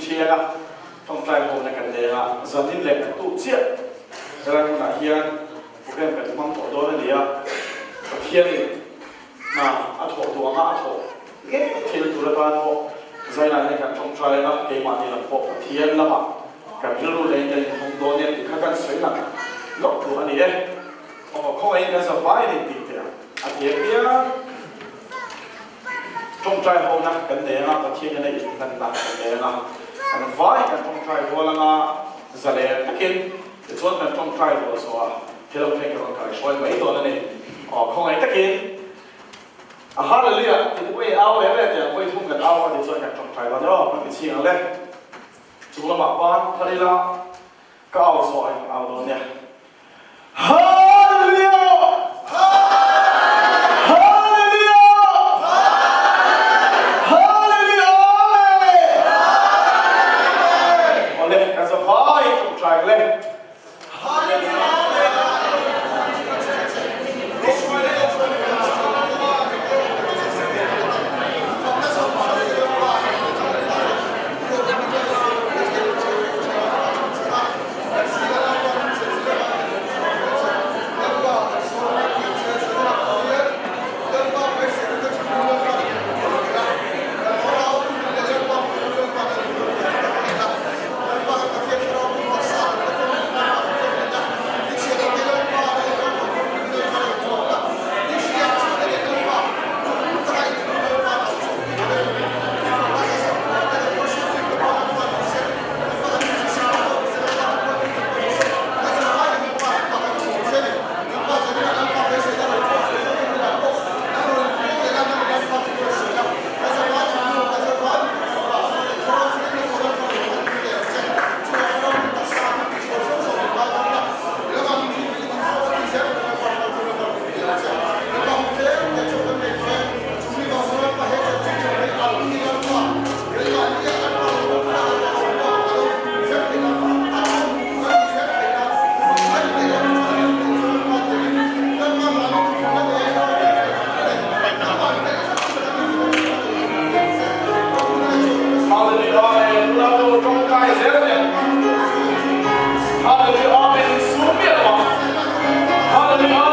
chia ra trong trai hôm nay cần đề là giờ tin lệ tụ chia đây là một hiền một cái cái mong thổ đôi này đi hiền na ăn thổ tua ngã thổ cái thì là tụ là ban hộ giai đoạn này cần trong trai là cái mà thì là bộ hiền là mà cái ví dụ lên đây không đôi này thì các cái sấy là lọc tụ anh ấy không ai cái sao phải đi tìm thế à thì bây trong trai hôm nay cần đề là có thiên này cần đặt cần đề là anh vai cần trong trai vô là ngã giờ này tất nhiên thì chọn cần trong trai vô số thìเราไม่cần cái soi mấyตัวnày không ai tất nhiên hallelujah thì tôi ao đấy thì tôi thung cần ao thì chọn cần trong trai vào đó mình chỉ là lên chúng là mặc ban thay là cái ao soi ao đó nè hallelujah Hallelujah.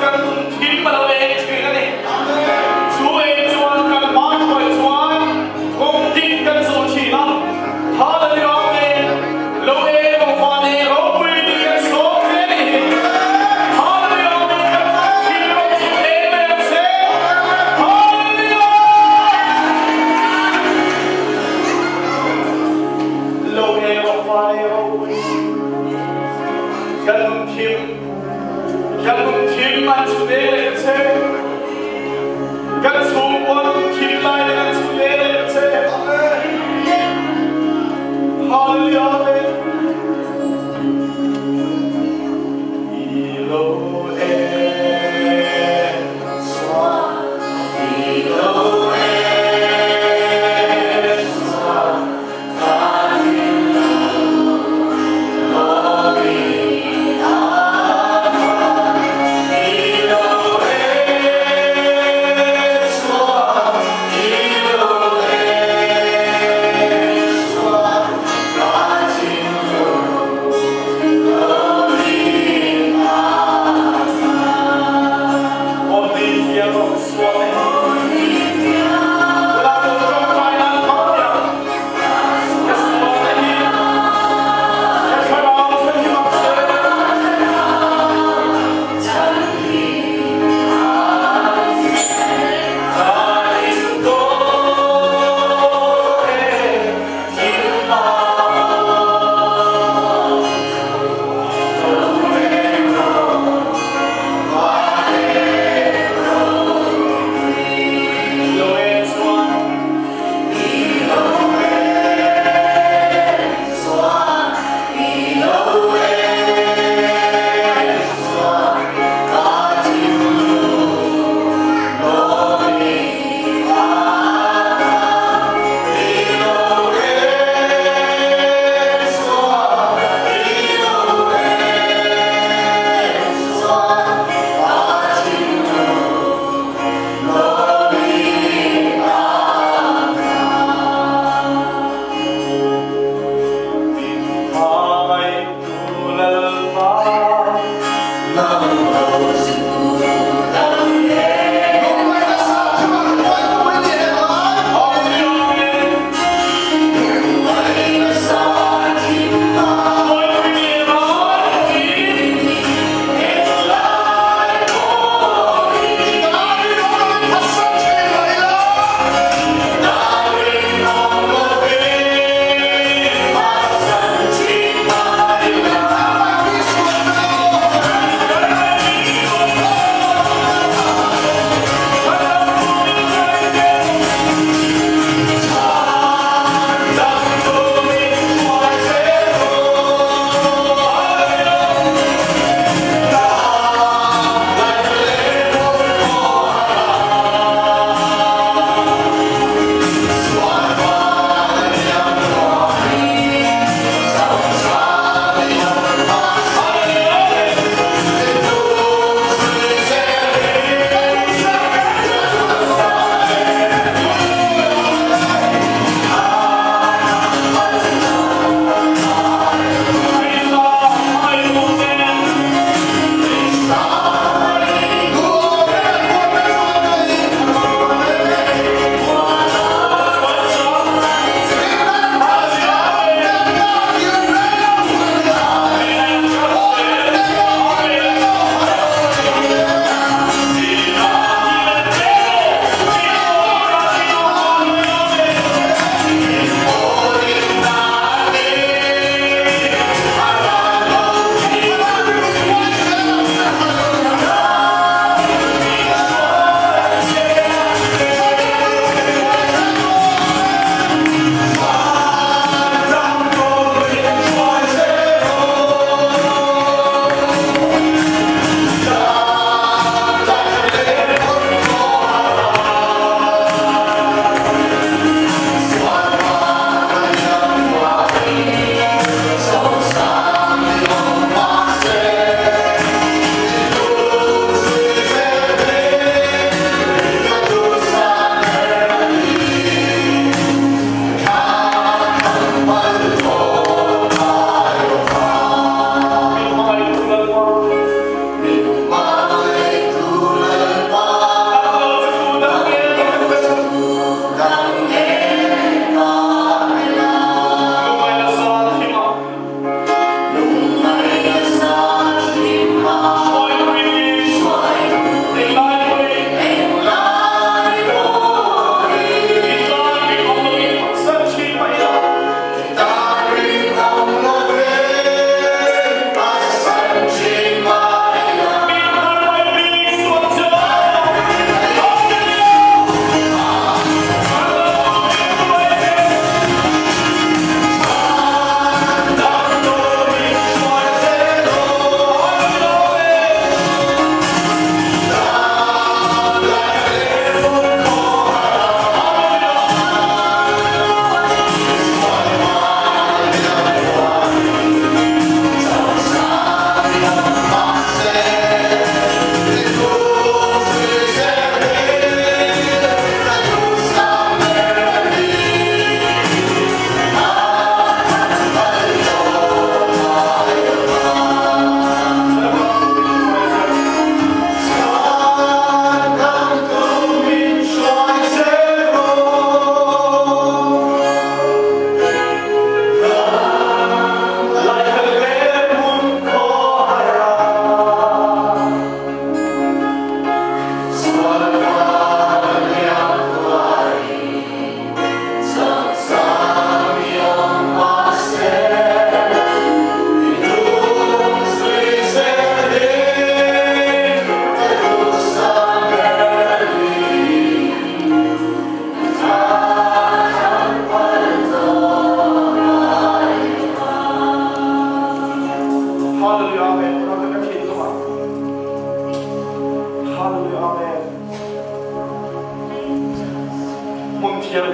กันทิ้งมาเราเองคือนั่นเองช่วยชวนกันมาช่วยชวนคงทิ้งกันสู่ชีวิตฮาเลลูยาเราเองเราฟังเองเราคุยกันโซ่เองฮาเลลูยาที่เราทิ้งเองเลยเซ่ฮาเลลูยาเราเองเราฟังเองเราคุยกันทิ้งมันสุดเองเลยเซ่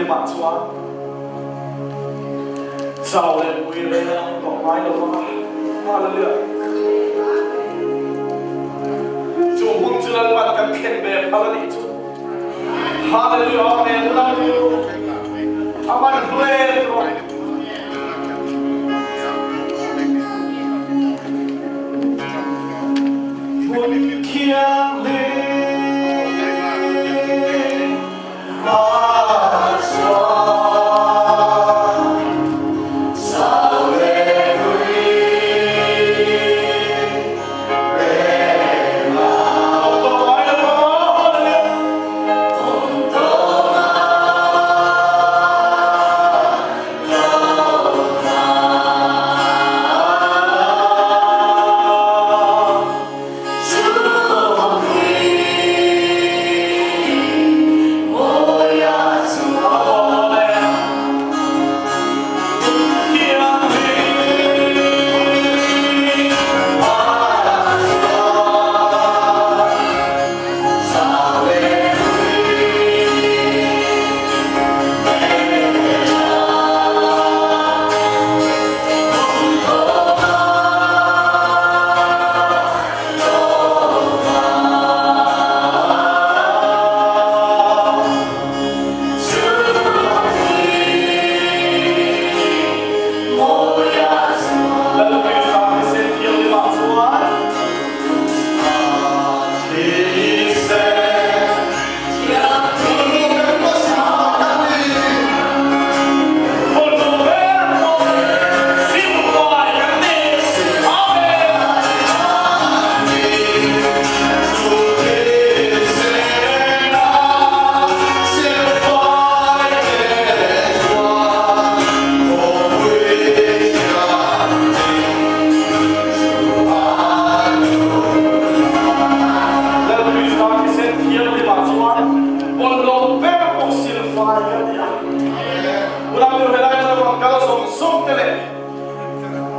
đi bạn xóa sao lên vui lên cỏ mái đâu hoa hoa lên lửa chủ hung chưa lên bạn cần khen về hoa lên đi chú hoa lên lửa mẹ muốn đâu đi bạn lên rồi buồn kia lên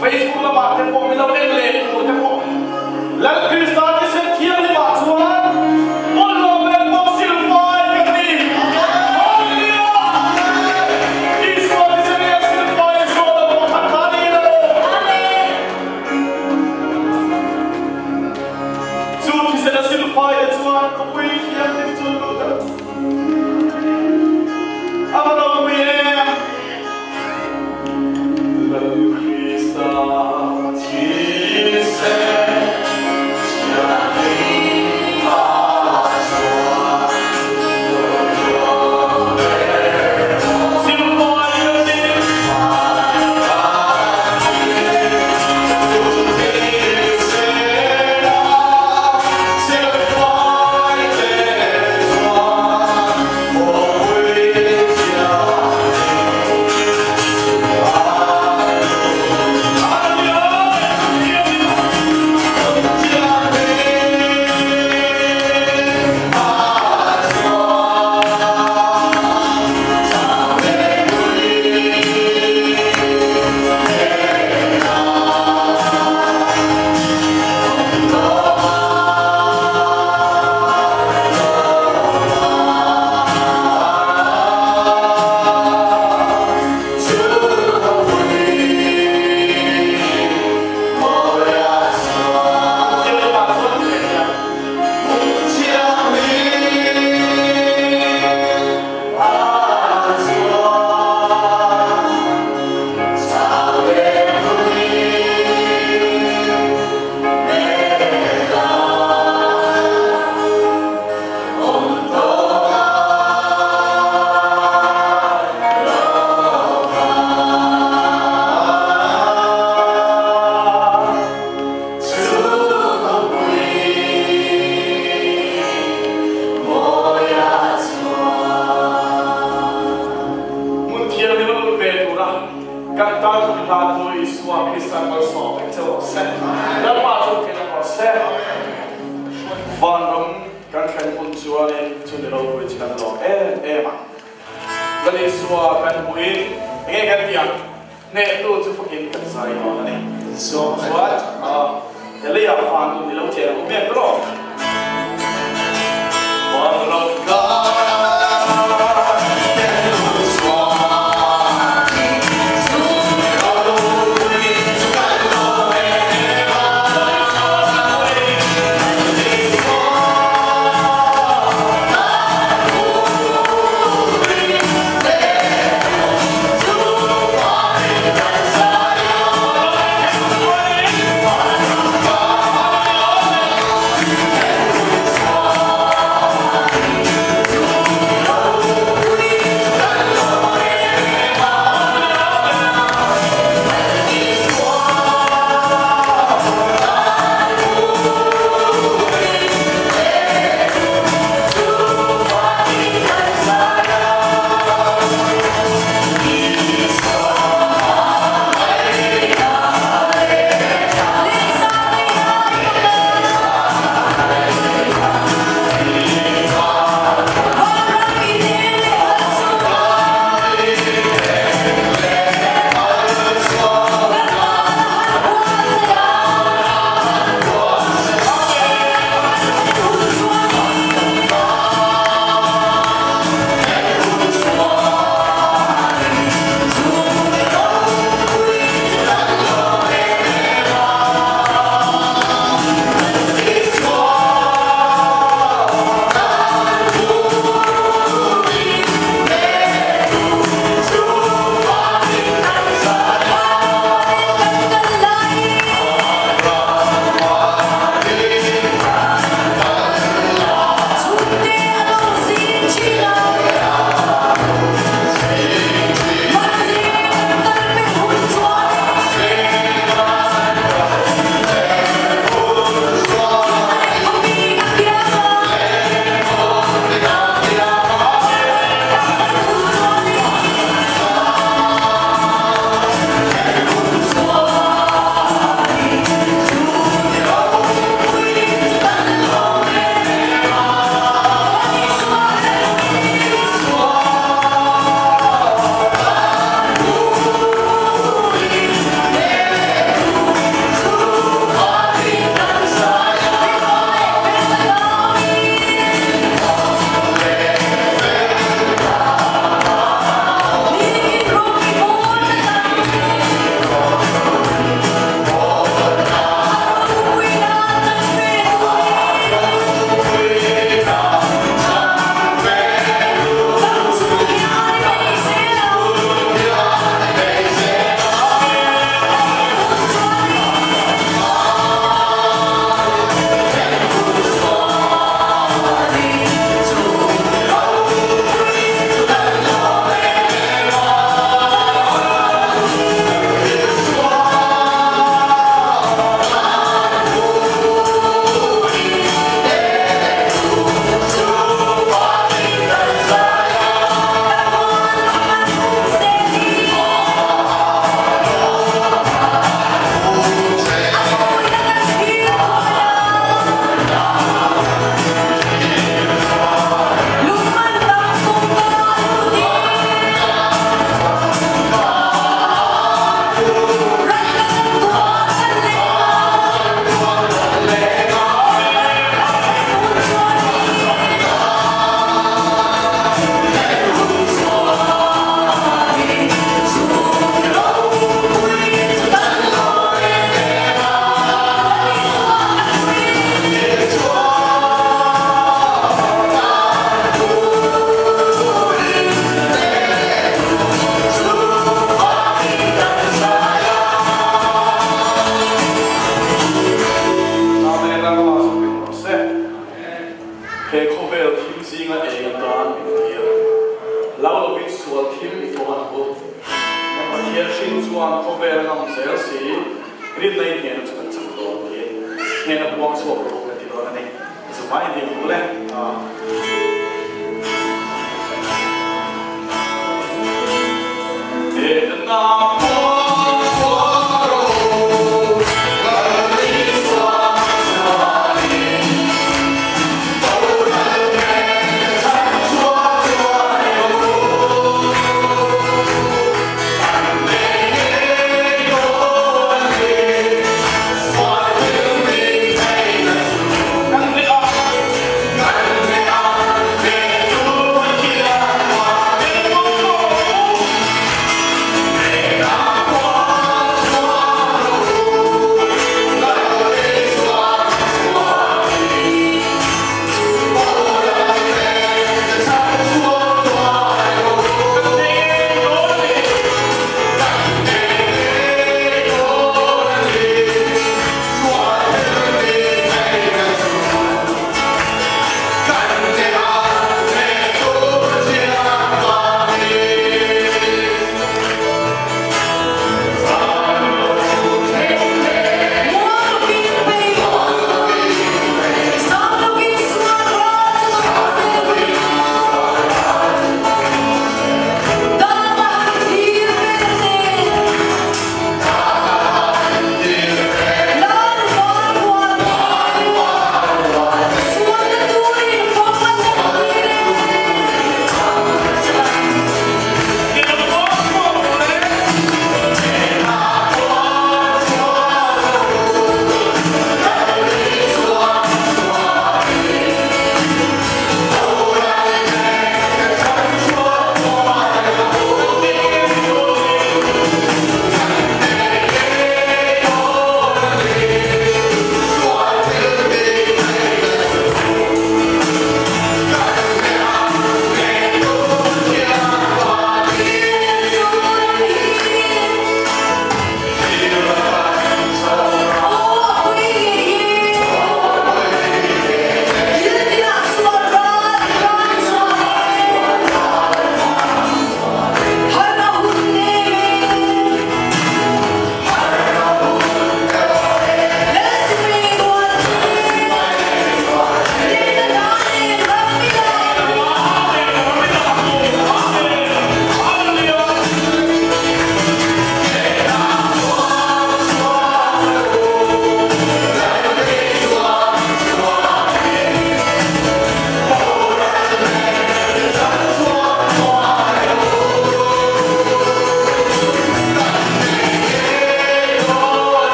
Facebook là bạn thêm bộ mình lâu lên lệ một thêm bộ lần Christian thì sẽ thiêng đi bạn xuống một lô bên bộ siêu phai cái gì Hallelujah Israel thì sẽ nghe siêu phai số là một thằng ta đi đâu Chúa thì sẽ là siêu phai để Chúa có quý thiêng để Chúa luôn đó Ama đâu quý em lần Christian chỉ sẽ an ko na pathian shin chuan khovel ngam sel si rin nei ne chu kan chu do ti ne na buang so ro ka ti do ani so mai ni ku le na